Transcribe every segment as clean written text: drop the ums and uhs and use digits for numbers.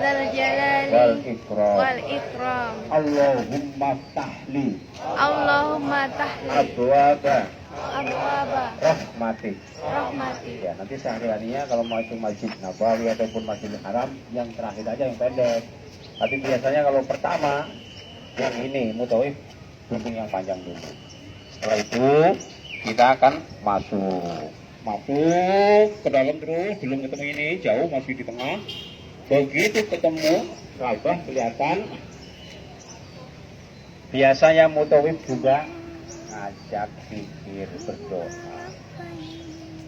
dzal jalali wal ikram. Allahumma tahli Allahumma tahli abwaba abwaba rahmatik. rahmati. Ya, nanti sehari-harinya kalau mau itu Masjid Nabawi ataupun Masjidil Haram, yang terakhir aja yang pendek. Tapi biasanya kalau pertama yang ini mutawif gunting yang panjang dulu. Setelah itu kita akan masuk ke dalam terus, belum ketemu ini, jauh masih di tengah. Begitu ketemu Ka'bah kelihatan. Biasanya mutawif juga ngajak zikir berdoa.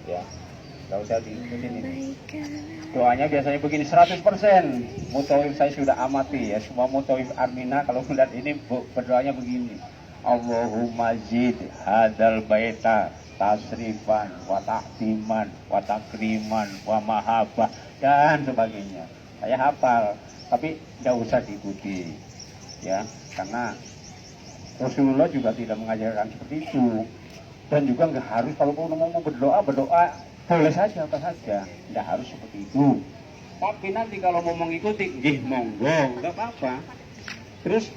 Ya, nggak usah diikutin ini. Doanya biasanya begini 100%. Mutawif saya sudah amati ya, semua mutawif Armina kalau melihat ini berdoanya begini. Allahumma zid hadzal baita tasrifan wa ta'timan wa takriman wa mahabbah dan sebagainya. Saya hafal, tapi tidak usah diikuti ya, karena Rasulullah juga tidak mengajarkan seperti itu. Dan juga nggak harus kalau mau berdoa boleh saja apa saja, tidak harus seperti itu. Tapi nanti kalau mau mengikuti, monggo, nggak apa-apa. Terus,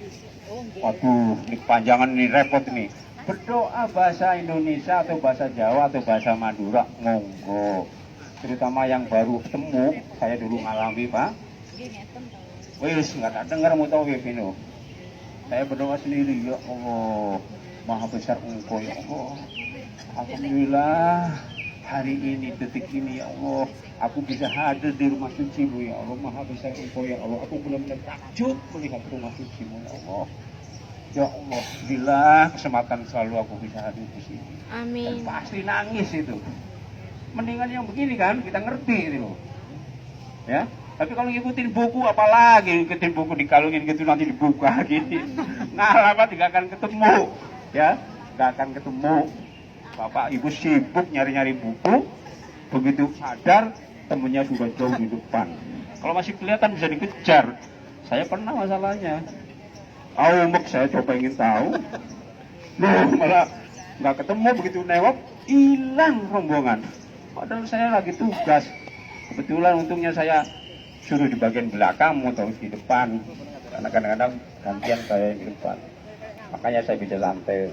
waduh, ini kepanjangan, ini repot nih. Berdoa bahasa Indonesia atau bahasa Jawa atau bahasa Madura, monggo. Terutama yang baru ketemu, saya dulu ngalami Pak. Wis nggak ada dengar mutawif ini. Saya berdoa sendiri, ya Allah, Maha Besar Engkau ya Allah. Alhamdulillah hari ini, detik ini ya Allah, aku bisa hadir di rumah suci-Mu ya Allah, Maha Besar Engkau ya Allah. Aku benar-benar takjub melihat rumah suci-Mu ya Allah. Ya Allah, bila kesempatan selalu aku bisa hadir di sini. Amin. Dan pasti nangis itu. Mendingan yang begini kan, kita ngerti itu loh. Ya, tapi kalau ngikutin buku apalagi, ngikutin buku dikalungin gitu nanti dibuka gini. Nah, lama tidak akan ketemu. Ya, tidak akan ketemu. Bapak Ibu sibuk nyari-nyari buku, begitu sadar temennya sudah jauh di depan. Kalau masih kelihatan bisa dikejar. Saya pernah masalahnya. Aumek saya coba ingin tahu, loh malah nggak ketemu, begitu nengok hilang rombongan. Padahal saya lagi tugas. Kebetulan untungnya saya suruh di bagian belakang, mau tahu di depan. Karena kadang-kadang gantian saya di depan. Makanya saya bisa santai.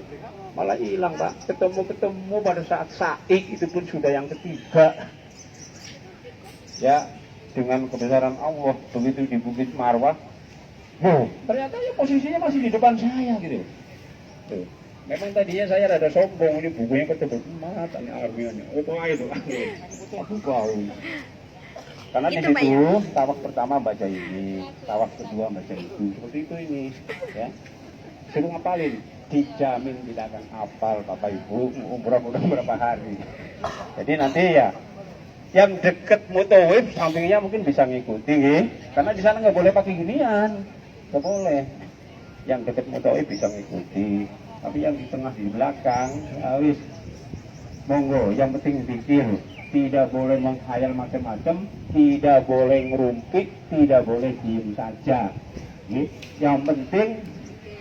Malah hilang Pak. Ketemu pada saat saik itu pun sudah yang ketiga. Ya, dengan kebesaran Allah begitu di Bukit Marwah. Ternyata ya posisinya masih di depan saya gitu. Tuh. Memang tadinya saya rada sombong, ini bukunya ketebak tanya Armiannya. Apa itu? Aku bau. Karena di situ tawaf pertama baca ini, tawaf kedua baca itu. Seperti itu ini, ya. Suruh ngapalin, dijamin tidak akan hafal Bapak Ibu umrah udah berapa hari. Jadi nanti ya yang deket mutawif sampingnya mungkin bisa ngikuti, karena di sana nggak boleh pakai ginian. Nggak boleh. Yang dekat mutawif bisa mengikuti, tapi yang di tengah di belakang, wis monggo. Yang penting zikir, tidak boleh menghayal macam-macam, tidak boleh ngerumpik, tidak boleh diem saja. Yang penting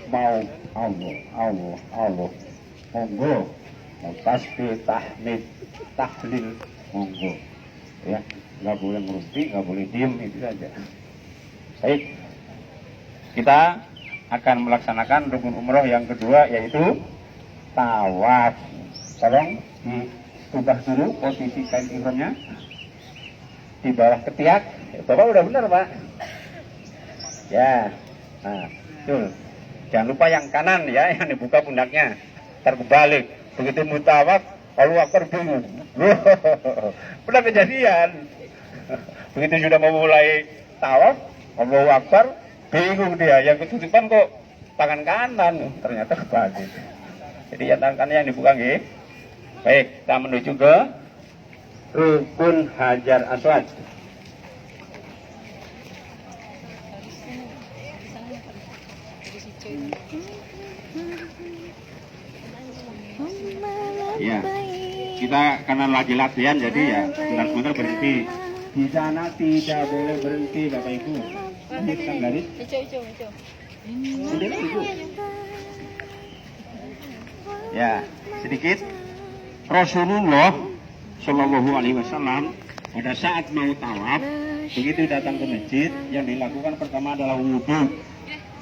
mau Allah, monggo. Mau tasbih, tahmid, tahlil, monggo. Ya, nggak boleh ngerumpik, nggak boleh diem, itu saja. Baik. Kita akan melaksanakan rukun umroh yang kedua, yaitu tawaf. Tolong diubah dulu posisi kain ihramnya di bawah ketiak. Bapak udah benar Pak? Ya, nah, betul. Jangan lupa yang kanan ya, yang dibuka pundaknya. Terbalik. Begitu mutawaf, Allahu Akbar bingung. Pernah kejadian. Begitu sudah memulai tawaf, Allahu Akbar, bingung dia, yang ketutupan kok tangan kanan, ternyata kebalik. Jadi yang tangan kanan yang dibuka nggih. Baik, kita menuju ke Rukun Hajar Aswad. Ya, kita karena lagi latihan jadi ya sebentar-sebentar berhenti. Di sana tidak boleh berhenti Bapak Ibu. Ini kan garis. Ya, sedikit. Rasulullah Shallallahu Alaihi Wasallam pada saat mau tawaf Begitu datang ke masjid, yang dilakukan pertama adalah wudhu.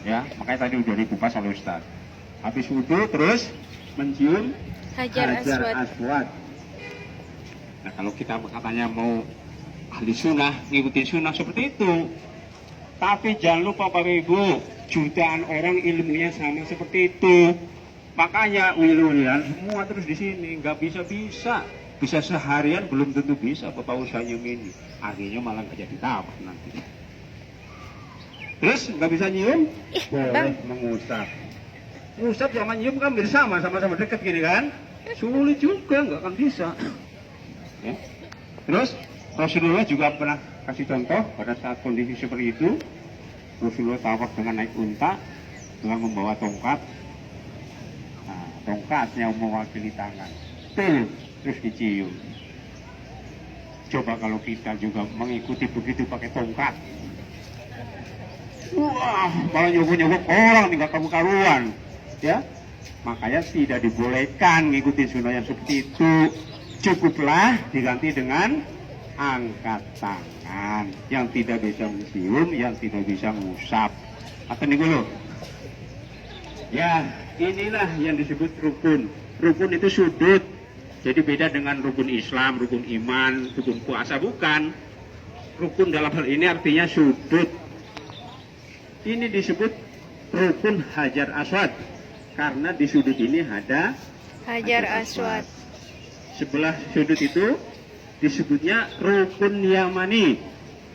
Ya, makanya tadi udah dikupas oleh Ustaz. Habis wudhu terus mencium Hajar Aswad. Aswad. Nah, kalau kita katanya mau ahli sunnah, ngikutin sunnah seperti itu. Tapi jangan lupa Bapak Ibu, jutaan orang ilmunya sama seperti itu. Makanya wilulian semua terus di sini, nggak bisa. Bisa seharian belum tentu bisa Bapak usaha nyium ini. Akhirnya malah nggak jadi tawaf nanti. Terus nggak bisa nyium, boleh mengusap. Ngusap sama nyium kan bersama, sama-sama dekat gini kan? Sulit juga, nggak akan bisa. Ya. Terus Rasulullah juga pernah kasih contoh pada saat kondisi seperti itu. Rasulullah tawaf dengan naik unta, dengan membawa tongkat. Nah, tongkatnya mewakili tangan. Terus dicium. Coba kalau kita juga mengikuti begitu pakai tongkat. Wah, malah nyogok-nyogok orang tinggal karu-karuan. Ya, makanya tidak dibolehkan ngikutin sunnah yang seperti itu. Cukuplah diganti dengan angkat tangan, yang tidak bisa mencium, yang tidak bisa ngusap. Atau nih dulu. Ya, inilah yang disebut rukun. Rukun itu sudut. Jadi beda dengan rukun Islam, rukun iman, rukun puasa, bukan. Rukun dalam hal ini artinya sudut. Ini disebut rukun Hajar Aswad. Karena di sudut ini ada Hajar Aswad. Sebelah sudut itu disebutnya rukun Yamani.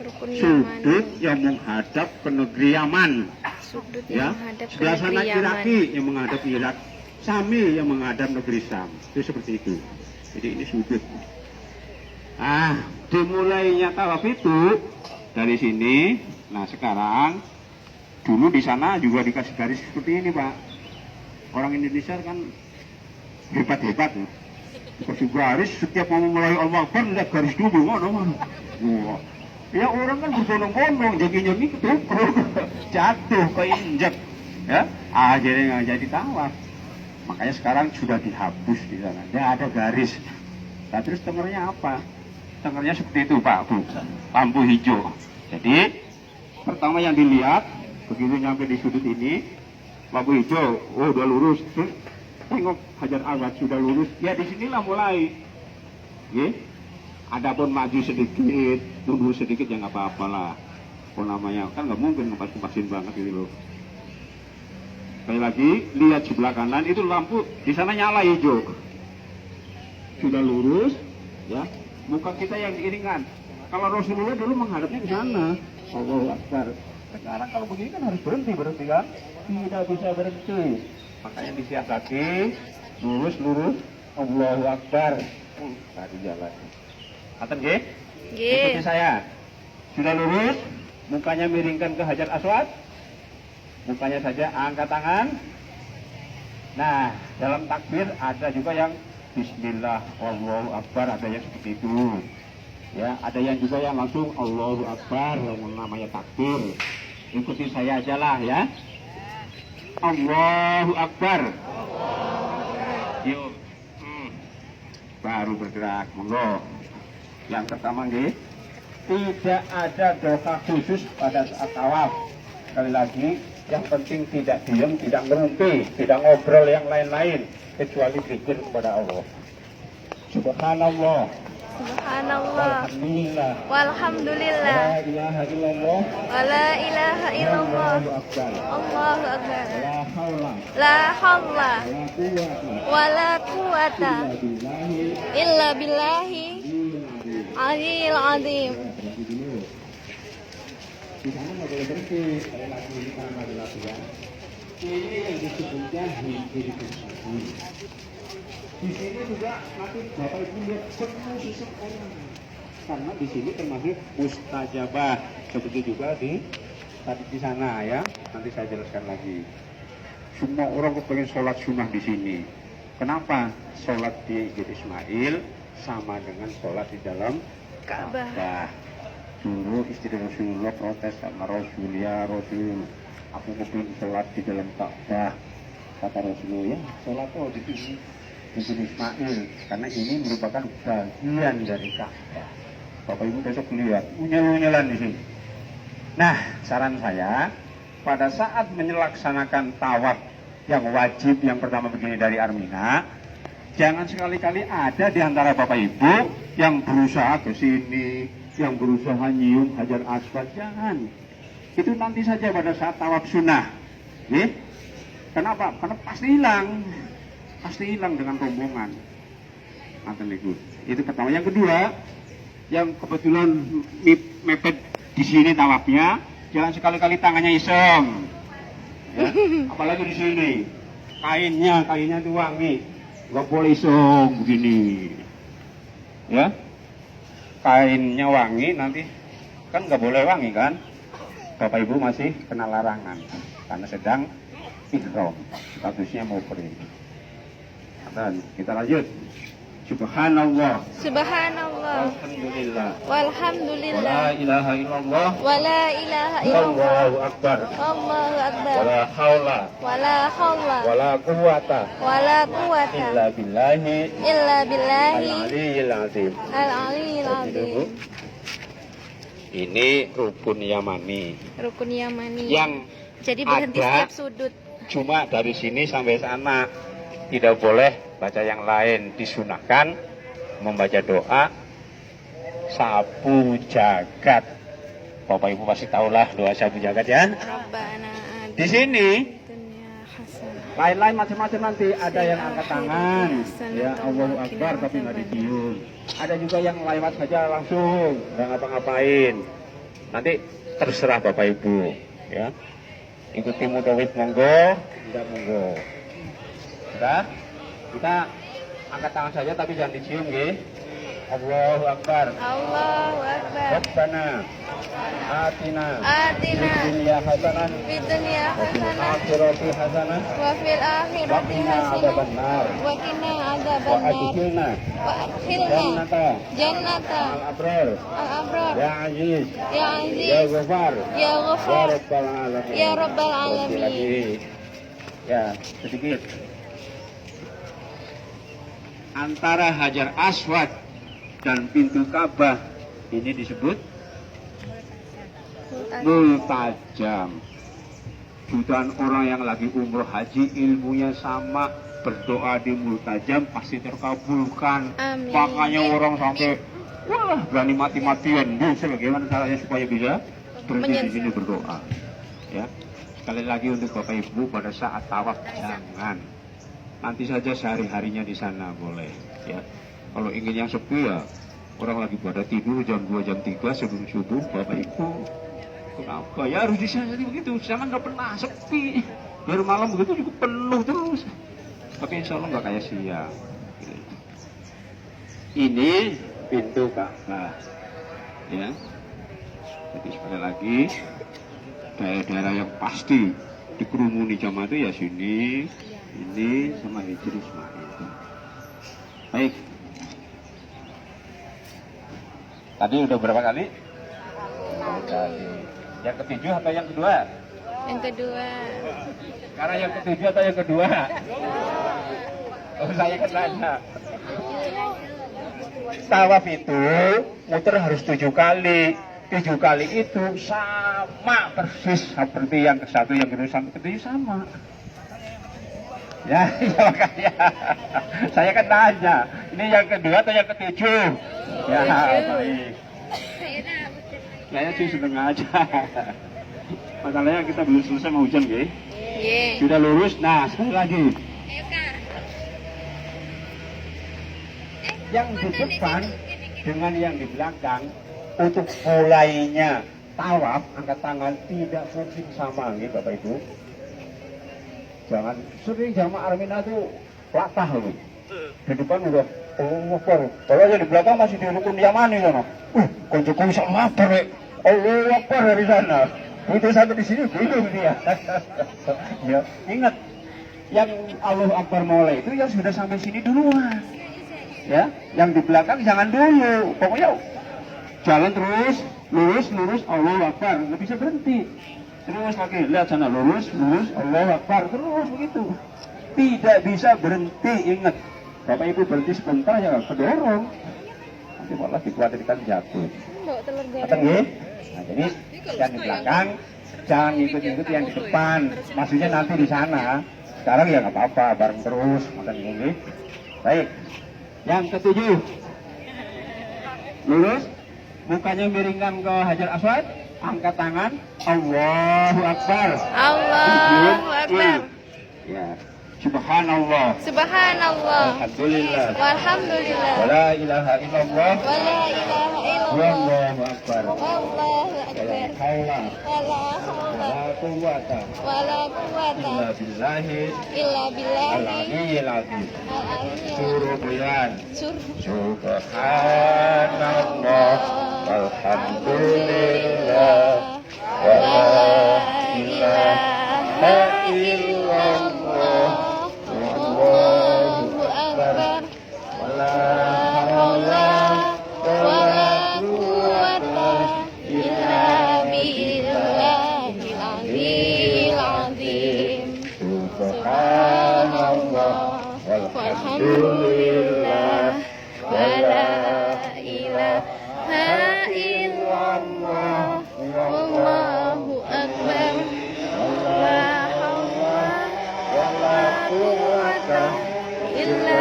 Rukun Sudut Yamani. yang menghadap ke negeri Yaman. Sudut Ya, yang menghadap ke sebelah sana negeri Yaman. Iraki yang menghadap Irak, Sami yang menghadap negeri Sam. Itu seperti itu. Jadi ini sudut. Dimulainya tawaf itu dari sini. Nah, sekarang dulu di sana juga dikasih garis seperti ini, Pak. Orang Indonesia kan hebat-hebat ya. Dikasih garis setiap mau mulai Allah Akbar, lihat garis dulu, mana. Wah. Ya orang kan berbondong-bondong, jadinya ini ketubruk, jatuh, keinjek, ya, akhirnya nggak jadi tawaf. Makanya sekarang sudah dihapus di sana, tidak ada garis. Nah, terus tengernya apa? Tengernya seperti itu Pak, Bu, lampu hijau. Jadi pertama yang dilihat, begitu nyampe di sudut ini, lampu hijau, oh udah lurus, terus tengok Hajar Aswad sudah lurus, ya disinilah mulai. Ya. Adapun maju sedikit, mundur sedikit ya nggak apa-apa lah. Apa namanya, kan nggak mungkin ngepas-kepasin banget ini loh. Sekali lagi, lihat sebelah kanan itu lampu di sana nyala hijau. Sudah lurus, ya. Muka kita yang diiringan. Kalau Rasulullah dulu menghadapnya ke sana. Allahu Akbar. Sekarang kalau begini kan harus berhenti kan? Tidak bisa berhenti. Makanya disiasati, lurus. Allahu Akbar. Tadi jalan. Aten nggih? Ikuti saya. Sudah lurus, mukanya miringkan ke Hajar Aswad. Mukanya saja angkat tangan. Nah, dalam takbir ada juga yang Bismillah, Allahu Akbar, ada yang seperti itu. Ya, ada yang juga yang langsung Allahu Akbar, yang namanya takbir. Ikuti saya aja lah ya. Allahu Akbar. Yuk. Baru bergerak, monggo. Yang pertama nih, tidak ada doa khusus pada saat tawaf. Sekali lagi, yang penting tidak diam, tidak ngerumpi, tidak ngobrol yang lain-lain, kecuali zikir kepada Allah. Subhanallah. Subhanallah. Alhamdulillah. Walhamdulillah. La ilaha illallah. Wa la ilaha illallah. Allahu Akbar. Allahu Akbar. La haula. La hawla La quwwata. wa la quwata Illa billahi. illa billahi aliyil azim. Berhenti dulu. Di sana nggak boleh berhenti. Sekali lagi ini karena ada latihan. Ini yang disebutnya hikir bersih. Di sini juga nanti Bapak Ibu lihat penuh seseorang. Karena di sini termasuk mustajabah. Seperti juga di tadi di sana ya. Nanti saya jelaskan lagi. Semua orang kepengen sholat sunnah di sini. Kenapa? Sholat di Ismail sama dengan sholat di dalam Ka'bah. Dulu istri Rasulullah protes sama Rasul, ya Rasul, aku kepingin sholat di dalam Ka'bah. Kata Rasulullah, ya sholat di sini, di Ismail, karena ini merupakan bagian dari Ka'bah. Bapak Ibu besok lihat unyel-unyelan di sini. Nah, saran saya pada saat menyelaksanakan tawaf yang wajib yang pertama begini dari Armina, jangan sekali-kali ada di antara Bapak Ibu yang berusaha ke sini, yang berusaha nyium Hajar Aswad, jangan. Itu nanti saja pada saat tawaf sunnah. Kenapa? Karena pasti hilang dengan rombongan. Itu pertama. Yang kedua, yang kebetulan mepet di sini tawafnya, jangan sekali-kali tangannya iseng. Ya, apalagi di sini kainnya tuh wangi, nggak boleh iseng begini. Ya, kainnya wangi nanti kan nggak boleh wangi kan? Bapak Ibu masih kena larangan karena sedang ihram, statusnya mau pergi. Dan kita lanjut. Subhanallah. Subhanallah. Alhamdulillah. Walhamdulillah. La ilaha illallah. Wala ilaha illallah. Allahu akbar. Allahu akbar. Wala haula. Wala haula. Wala quwata. Wala quwata. Illa billahi. Illa billahi. Al-aliyyil azim. Al-aliyyil azim. Ini rukun Yamani. Rukun Yamani. Yang jadi berhenti ada setiap sudut. Cuma dari sini sampai sana. Tidak boleh baca yang lain. Disunahkan membaca doa sapu jagat. Bapak Ibu pasti tahulah doa sapu jagat ya. Rabbana Di sini dunya hasanah. lain-lain macam-macam, nanti ada yang angkat tangan, ya Allahu Akbar tapi nggak dicium. Ada juga yang lewat saja langsung, nggak ngapa-ngapain. Nanti terserah Bapak Ibu, ya. Ikuti mutawif monggo, tidak monggo. Sudah, kita angkat tangan saja tapi jangan dicium, ya. Allahu Akbar. Allahu akbar. Rabbana atina Atina fid dunya hasanah fid dunya wa fil hasanah akhirati hasanah wa fil akhirati wa qina hasanah adzabannar wa qina wa adzabannar adkhilna wa adkhilna jannata jannata al-abrar al-abrar ya aziz ya ya aziz ghafar ya ya ghafar rabbal alamin. ya rabbal Lagi, alamin. lagi. Ya, sedikit antara Hajar Aswad dan pintu Ka'bah ini disebut multajam. Jutaan orang yang lagi umroh haji ilmunya sama, berdoa di multajam pasti terkabulkan. Amin. Makanya orang sampai wah berani mati-matian. Bagaimana caranya supaya bisa berhenti di sini berdoa? Ya, sekali lagi untuk Bapak Ibu pada saat tawaf jangan. Nanti saja sehari-harinya di sana boleh. Ya. Kalau ingin yang sepi ya orang lagi pada tidur jam 2 jam 3 sebelum subuh, Bapak Ibu kenapa ya harus di sana begitu? Sana nggak pernah sepi, baru malam begitu juga penuh terus. Tapi insya Allah nggak kayak siang. Ini pintu Ka'bah, ya. Jadi sekali lagi daerah-daerah yang pasti dikerumuni jamaah itu ya sini, ini sama Hijri Ismail. Baik. Tadi udah berapa kali? Yang ketujuh atau yang kedua? Yang kedua. Karena yang ketujuh atau yang kedua? Oh, saya kan nanya. Tawaf itu muter harus 7 kali. 7 kali itu sama persis seperti yang ke-1, yang kedua sampai ke-7 sama. Ya, ya makanya saya kan nanya, ini yang kedua atau yang ke-7? Ya, baik. Saya sih sedang aja. Masalahnya kita belum selesai mau hujan, ya. Sudah lurus, nah sekali lagi. Yang di depan dengan yang di belakang untuk mulainya tawaf angkat tangan tidak mungkin sama, ya Bapak Ibu. Jangan sering jamaah Armina itu latah loh. Di depan udah Allahu Akbar. Kalau yang di belakang masih di rukun Yamani kan. Konco-konco sama apa rek? Allahu Akbar dari sana. Begitu sampai di sini bingung dia. Ya, ingat yang Allahu Akbar mulai itu yang sudah sampai sini duluan. Ya, yang di belakang jangan dulu. Pokoknya jalan terus, lurus, Allahu Akbar, nggak bisa berhenti. Terus lagi, lihat sana, lurus, Allahu Akbar, terus begitu. Tidak bisa berhenti, ingat. Bapak Ibu berhenti sebentar ya kedorong. nanti malah dikhawatirkan jatuh. Bawa telur Betul goreng. nggih? Nah, jadi yang di belakang jangan ikut-ikut yang di depan. Maksudnya nanti di sana. Sekarang ya nggak apa-apa, bareng terus makan ini. Baik. Yang ketujuh. Lurus. Mukanya miringkan ke Hajar Aswad. Angkat tangan. Allahu Akbar. Allahu Akbar. Ya. Subhanallah. Subhanallah. Alhamdulillah. Walhamdulillah. Wala ilaha illallah. Wala ilaha illallah. Wallahu akbar. Wallahu Wala akbar. haula Wala hawla wala quwwata wala quwwata illa billahi illa billahi al-aliyyil azim. al-aliyyil Suruh bulan. azim. Subhanallah. Alhamdulillah. Wala ilaha illallah. Allahu akbar. Wala Wala quwwata illa billahil aliyyil azim. Subhanallah. Walhamdulillah. Wala ilaha illallah. Wallahu akbar. La hawla wala quwwata illa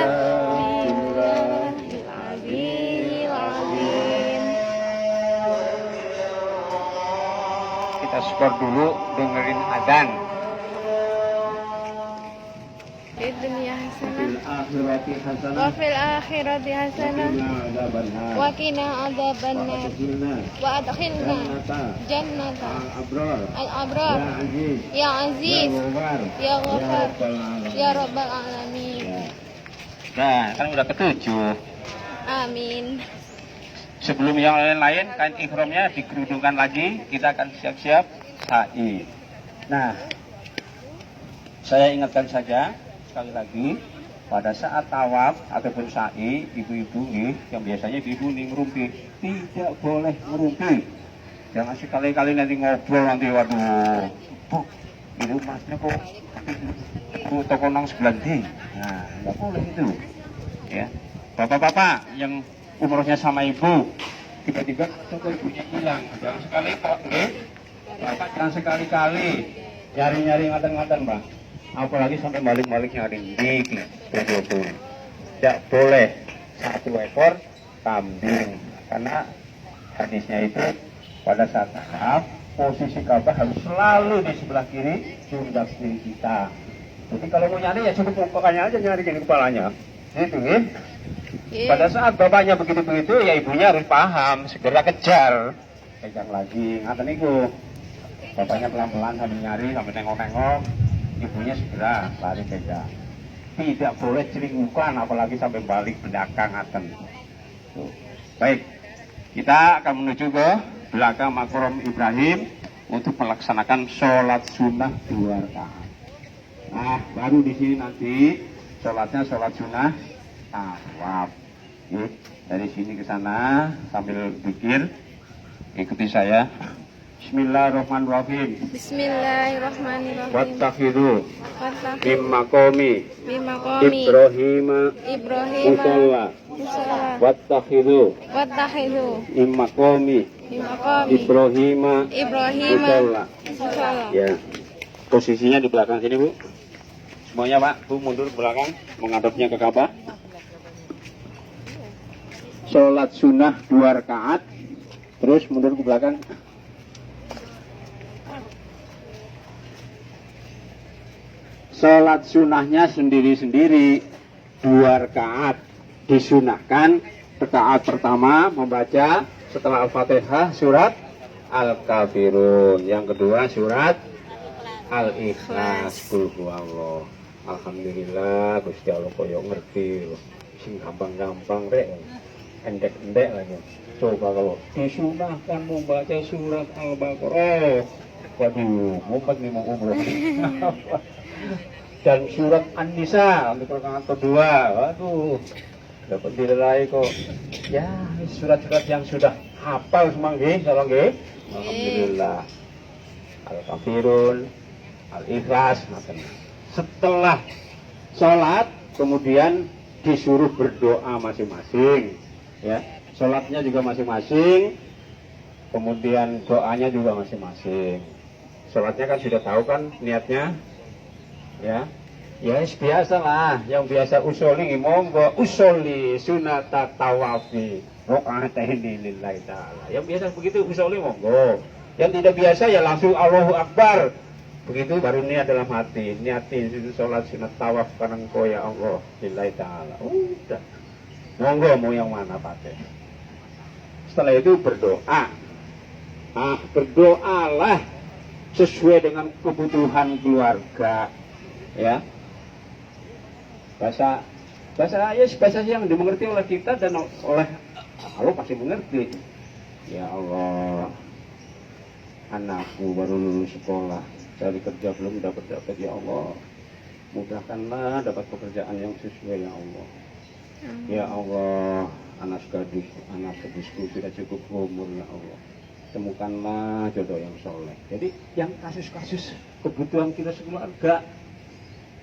billahil aliyyil azim. Kita skor dulu dengerin adzan. Fid dunya hasanah Fil akhirati wa hasanah. fil akhirati hasanah wa qina adzabannar wa adkhilna jannata Abrar. al-abrar Ya Aziz. ya aziz Ghafar. ya ghafar Rabbal alamin. ya rabbal alamin. Nah, kan udah ketujuh. Amin. Sebelum yang lain-lain, kain ikhramnya dikerudungkan lagi. Kita akan siap-siap sa'i. Nah, saya ingatkan saja sekali lagi, pada saat tawaf ataupun sa'i, ibu-ibu nih, yang biasanya ibu ngerumpi, tidak boleh ngerumpi. Jangan sekali-kali nanti ngobrol nanti, waduh, bu, itu masnya kok bu toko nang sebelah di. Nah, nggak boleh itu, ya. Bapak-bapak yang umurnya sama ibu, tiba-tiba toko ibunya hilang, jangan sekali kok, bapak jangan sekali-kali nyari-nyari ngaten-ngaten, Bang. Apalagi sampai balik-balik nyari gigi, betul. Tidak boleh satu ekor kambing, karena hadisnya itu pada saat tawaf posisi Ka'bah harus selalu di sebelah kiri, pundak kiri kita. Jadi kalau mau nyari ya cukup pokoknya aja nyari gini kepalanya, gitu ya. Pada saat bapaknya begitu-begitu, ya ibunya harus paham, segera kejar, pegang lagi, ngaten niku. Bapaknya pelan-pelan sambil nyari, sambil nengok-nengok. Ibunya segera lari pegang. Tidak boleh celingukan, apalagi sampai balik belakang aten. Baik, kita akan menuju ke belakang Maqam Ibrahim untuk melaksanakan sholat sunnah 2 rakaat. Nah, baru di sini nanti sholatnya sholat sunnah tawaf. Dari sini ke sana sambil pikir, ikuti saya. Bismillahirrahmanirrahim. Bismillahirrahmanirrahim. Wattakhidhu Wattaqi min maqami bimaqami Ibrahima Ibrahim musalla. musalla Wattakhidhu wattakhidhu min maqami bimaqami Ibrahima Ibrahim musalla. musalla. Ya. Posisinya di belakang sini, Bu. Semuanya, Pak. Bu mundur ke belakang, menghadapnya ke Ka'bah. Sholat sunnah 2 rakaat. Terus mundur ke belakang. Sholat sunnahnya sendiri-sendiri 2 rakaat. Disunahkan rakaat pertama membaca setelah Al-Fatihah surat Al-Kafirun. Yang kedua surat Al-Ikhlas. Qul huwallah. Alhamdulillah Gusti Allah koyo ngerti. Sing gampang-gampang rek. Endek-endek lagi. Coba kalau disunahkan membaca surat Al-Baqarah. Waduh, ngumpet nih mau umroh. Dan surat An-Nisa untuk rakaat kedua, waduh, dapat dinilai kok. Ya, surat-surat yang sudah hafal semua nggih, kalau nggih. Alhamdulillah. Al-Kafirun, Al-Ikhlas. Setelah sholat, kemudian disuruh berdoa masing-masing. Ya, sholatnya juga masing-masing, kemudian doanya juga masing-masing. Sholatnya kan sudah tahu kan niatnya, ya. Ya biasa lah, yang biasa usoli monggo usoli sunata tawafi rokaatain lillahi ta'ala. Yang biasa begitu usoli monggo. Yang tidak biasa ya langsung Allahu Akbar. Begitu baru niat dalam hati, niatin itu sholat sunat tawaf karena engkau ya Allah lillahi ta'ala. Udah, monggo mau yang mana pakai. Setelah itu berdoa. Berdoalah sesuai dengan kebutuhan keluarga, ya. Bahasa yang dimengerti oleh kita dan oleh Allah pasti mengerti. Ya Allah, anakku baru lulus sekolah, cari kerja belum dapat, ya Allah, mudahkanlah dapat pekerjaan yang sesuai, ya Allah. Ya Allah, anak gadisku sudah cukup umur, ya Allah, temukanlah jodoh yang soleh. Jadi yang kasus-kasus kebutuhan kita sekeluarga,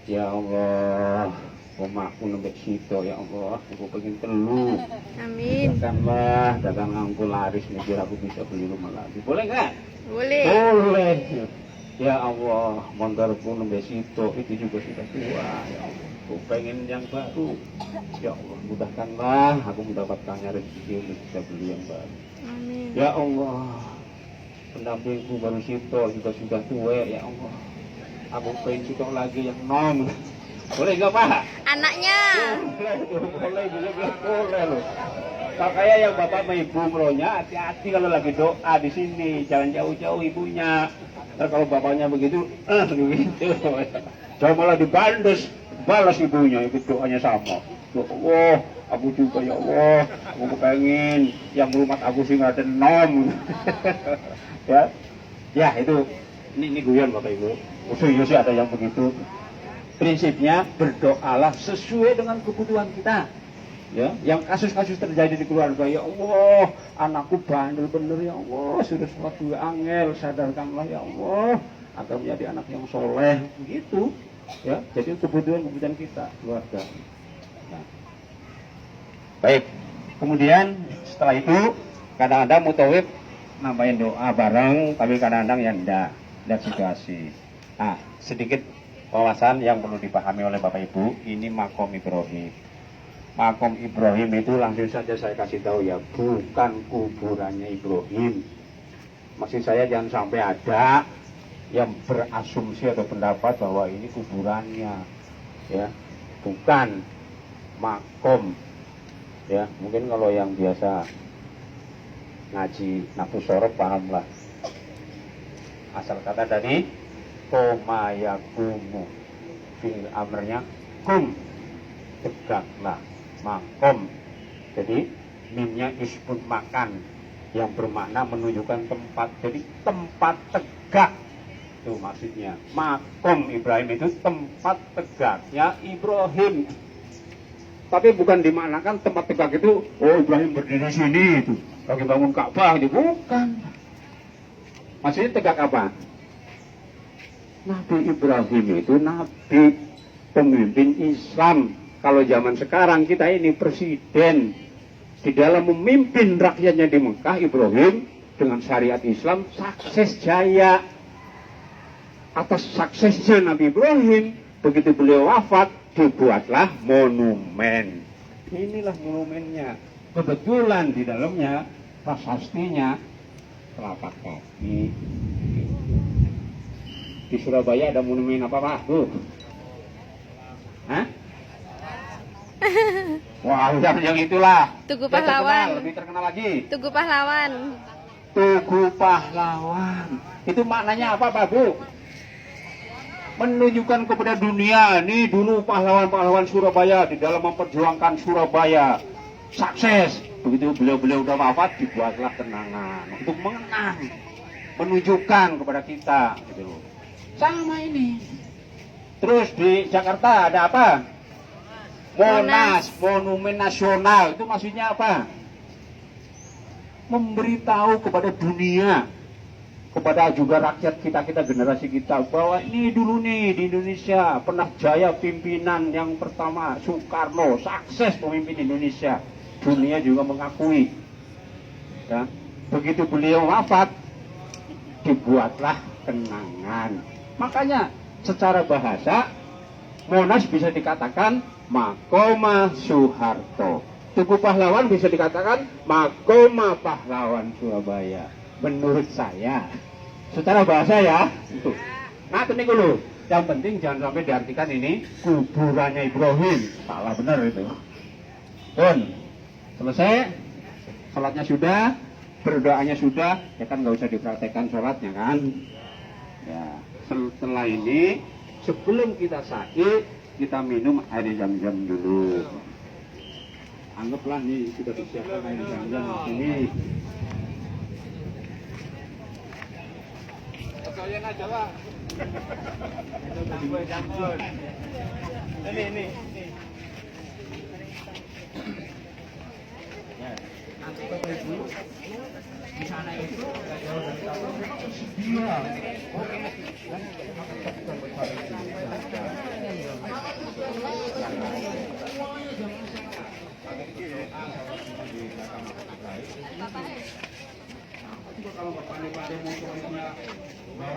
ya Allah, omahku nembek sito, ya Allah, aku pengen telu. Amin. Katakanlah daganganku laris nih biar aku bisa beli rumah lagi. Boleh nggak? Boleh. Boleh. Ya Allah, mondorku nembek sito itu juga sudah tua, ya Allah. Aku pengen yang baru. Ya Allah, mudahkanlah aku mendapatkannya rezeki untuk bisa beli yang baru. Amin. Ya Allah, pendampingku baru sito juga sudah tua, ya Allah. Aku pengen sito lagi yang nom. Boleh nggak Pak? Anaknya. Boleh loh. Makanya yang bapak sama ibu meronya hati-hati kalau lagi doa di sini, jangan jauh-jauh ibunya. Ntar kalau bapaknya begitu, begitu. Jangan malah dibandes, balas ibunya, ikut doanya sama. Ya Allah, aku juga ya Allah, aku pengen yang rumah aku sih nggak ada nom. Ya itu, ini guyon bapak ibu. Serius ada yang begitu. Prinsipnya berdoalah sesuai dengan kebutuhan kita. Ya, yang kasus-kasus terjadi di keluarga, ya Allah, anakku bandel bener ya Allah, sudah sholat juga angel, sadarkanlah ya Allah, agar menjadi anak yang soleh, begitu. Ya, jadi kebutuhan kita keluarga. Nah. Baik, kemudian setelah itu kadang-kadang mutawif nambahin doa bareng, tapi kadang-kadang ya enggak situasi. Nah, sedikit wawasan yang perlu dipahami oleh Bapak Ibu, ini makom Ibrahim. Makom Ibrahim itu langsung saja saya kasih tahu ya, bukan kuburannya Ibrahim. Maksud saya jangan sampai ada yang berasumsi atau pendapat bahwa ini kuburannya, ya, bukan makom. Ya, mungkin kalau yang biasa ngaji nafsu sorok pahamlah. Asal kata dari koma yakumu, fi'il amrnya kum, tegaklah, makom. Jadi mimnya ismun makan yang bermakna menunjukkan tempat. Jadi tempat tegak itu maksudnya. Makom Ibrahim itu tempat tegaknya Ibrahim. Tapi bukan dimaknakan tempat tegak itu, oh Ibrahim berdiri sini itu, lagi bangun Ka'bah itu, bukan. Maksudnya tegak apa? Nabi Ibrahim itu nabi, pemimpin Islam. Kalau zaman sekarang kita ini presiden, di dalam memimpin rakyatnya di Mekah, Ibrahim dengan syariat Islam sukses jaya. Atas suksesnya Nabi Ibrahim, begitu beliau wafat, dibuatlah monumen. Inilah monumennya. Kebetulan di dalamnya prasastinya telapak kaki. Di Surabaya ada monumen apa Pak? Tuh. Hah? Wah, yang itulah. Tugu Pahlawan. Lebih terkenal lagi. Tugu Pahlawan. Tugu Pahlawan. Itu maknanya apa Pak Bu? Menunjukkan kepada dunia, nih dulu pahlawan-pahlawan Surabaya di dalam memperjuangkan Surabaya sukses. Begitu beliau-beliau udah wafat, dibuatlah kenangan untuk mengenang, menunjukkan kepada kita gitu loh. Sama ini. Terus di Jakarta ada apa? Monas, Monumen Nasional. Itu maksudnya apa? Memberitahu kepada dunia, kepada juga rakyat kita generasi kita, bahwa ini dulu nih di Indonesia pernah jaya pimpinan yang pertama Soekarno, sukses pemimpin Indonesia. Dunia juga mengakui Ya. Begitu beliau wafat, dibuatlah kenangan. Makanya secara bahasa Monas bisa dikatakan Makoma Soeharto. Tugu Pahlawan bisa dikatakan Makoma Pahlawan Surabaya. Menurut saya, secara bahasa ya. Nah, ini dulu. Yang penting jangan sampai diartikan ini kuburannya Ibrahim. Salah benar itu. Pun selesai, sholatnya sudah, berdoanya sudah, ya kan nggak usah dipraktekkan sholatnya kan. Ya, setelah ini sebelum kita sakit, kita minum air zam-zam dulu. Anggaplah nih sudah disiapkan air zam-zam di sini. Kalian aja lah. Campur. Ini. Nanti Bapak Ibu di sana itu dia. Kalau Bapak mau